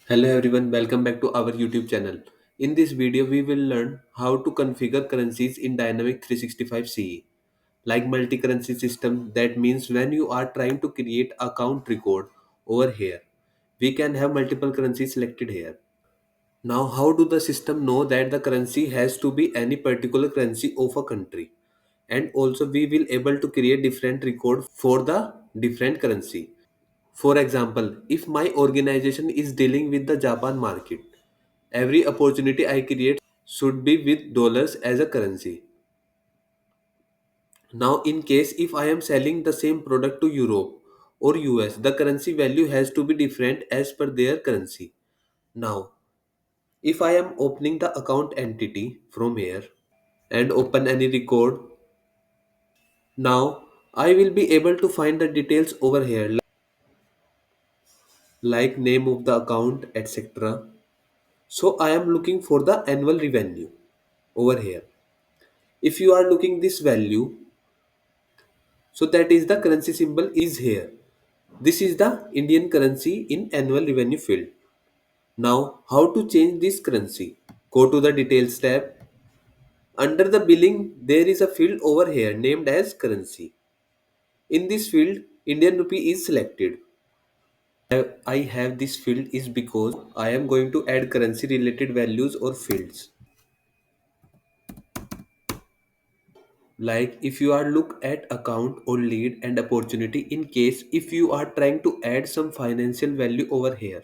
Hello everyone, welcome back to our YouTube channel. In this video, we will learn how to configure currencies in Dynamic 365 CE. Like multi-currency system, that means when you are trying to create account record over here, we can have multiple currencies selected here. Now, how do the system know that the currency has to be any particular currency of a country? And also we will able to create different record for the different currency. For example, if my organization is dealing with the Japan market, every opportunity I create should be with dollars as a currency. Now, in case if I am selling the same product to Europe or US, the currency value has to be different as per their currency. Now, if I am opening the account entity from here and open any record, now I will be able to find the details over here like name of the account, etc. So I am looking for the annual revenue over here. If you are looking this value, so that is the currency symbol is here. This is the Indian currency in annual revenue field. Now, how to change this currency? Go to the details tab. Under the billing, there is a field over here named as currency. In this field, Indian rupee is selected. I have this field is because I am going to add currency related values or fields. Like if you are look at account or lead and opportunity in case if you are trying to add some financial value over here,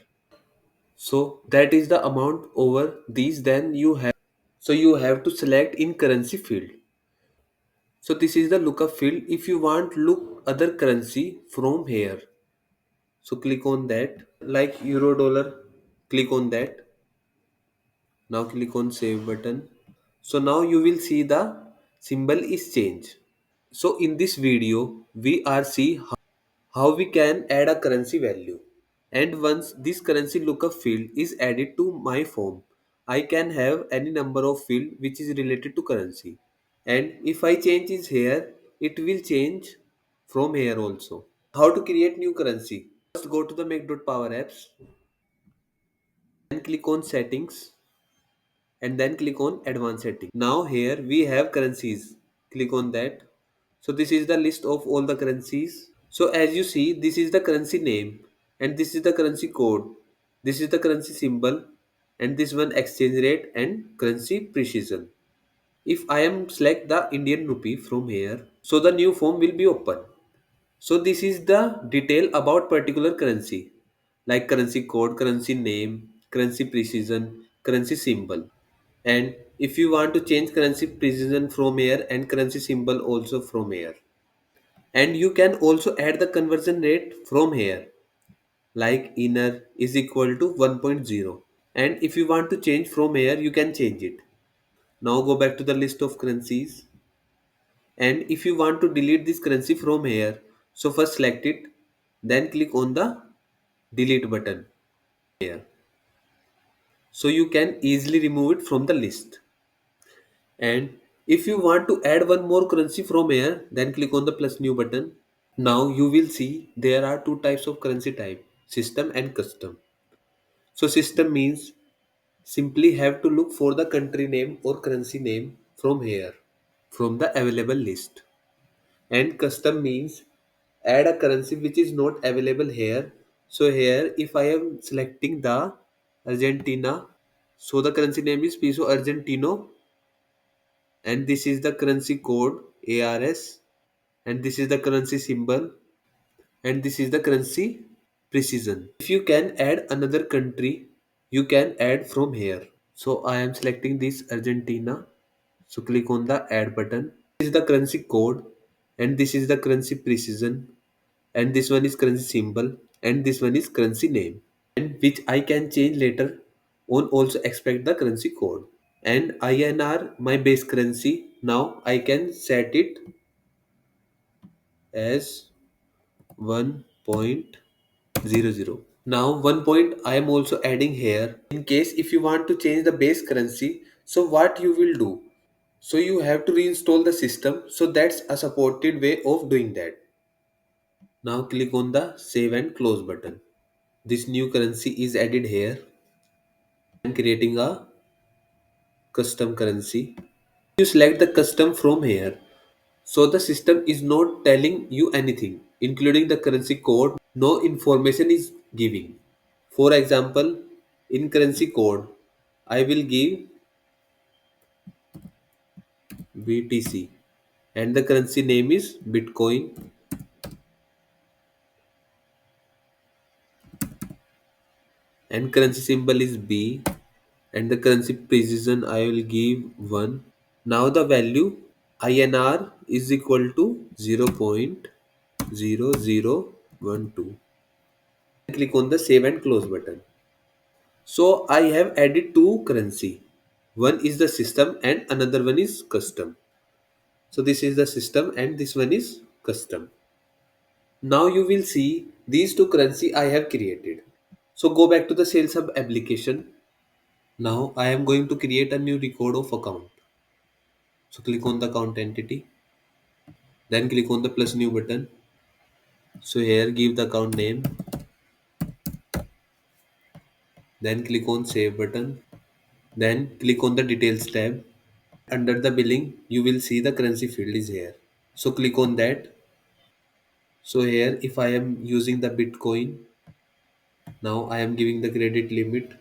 so that is the amount over these, then you have, so you have to select in currency field. So this is the lookup field. If you want look other currency from here, so click on that, like euro dollar, click on that. Now click on save button. So now you will see the symbol is changed. So in this video, we are see how we can add a currency value. And once this currency lookup field is added to my form, I can have any number of field which is related to currency. And if I change is here, it will change from here also. How to create new currency? First go to the make.power apps and click on settings and then click on advanced settings. Now here we have currencies. Click on that. So this is the list of all the currencies. So as you see, this is the currency name and this is the currency code. This is the currency symbol and this one exchange rate and currency precision. If I am select the Indian rupee from here, so the new form will be open. So this is the detail about particular currency like currency code, currency name, currency precision, currency symbol. And if you want to change currency precision from here and currency symbol also from here. And you can also add the conversion rate from here like inner is equal to 1.0. And if you want to change from here, you can change it. Now go back to the list of currencies. And if you want to delete this currency from here, so first select it, then click on the delete button here. So you can easily remove it from the list. And if you want to add one more currency from here, then click on the plus new button. Now you will see there are two types of currency type, system and custom. So system means simply have to look for the country name or currency name from here, from the available list. And custom means add a currency which is not available here. So here if I am selecting the Argentina, so the currency name is peso argentino and this is the currency code ARS and this is the currency symbol and this is the currency precision. If you can add another country, you can add from here. So I am selecting this Argentina. So click on the add button. This is the currency code and this is the currency precision and this one is currency symbol and this one is currency name and which I can change later on also expect the currency code. And INR my base currency. Now I can set it as 1.00. Now one point I am also adding here in case if you want to change the base currency, so what you will do, So you have to reinstall the system. So that's a supported way of doing that. Now click on the save and close button. This new currency is added here. I'm creating a custom currency. You select the custom from here. So the system is not telling you anything, including the currency code. No information is giving. For example, in currency code, I will give BTC and the currency name is Bitcoin and currency symbol is B and the currency precision I will give 1. Now the value INR is equal to 0.0012. Click on the save and close button. So I have added two currency. One is the system and another one is custom. So this is the system and this one is custom. Now you will see these two currency I have created. So go back to the Sales Hub application. Now I am going to create a new record of account. So click on the account entity. Then click on the plus new button. So here give the account name. Then click on save button. Then click on the details tab. Under the billing, you will see the currency field is here. So click on that. So here if I am using the Bitcoin, now I am giving the credit limit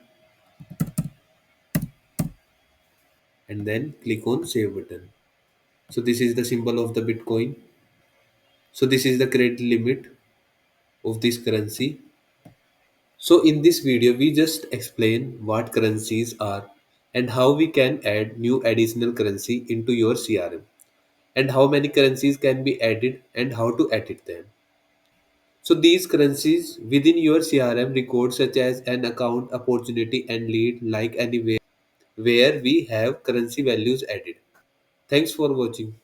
and then click on save button. So this is the symbol of the Bitcoin. So this is the credit limit of this currency. So in this video, we just explain what currencies are and how we can add new additional currency into your CRM and how many currencies can be added and how to edit them. So these currencies within your CRM record such as an account, opportunity and lead like anywhere where we have currency values added. Thanks for watching.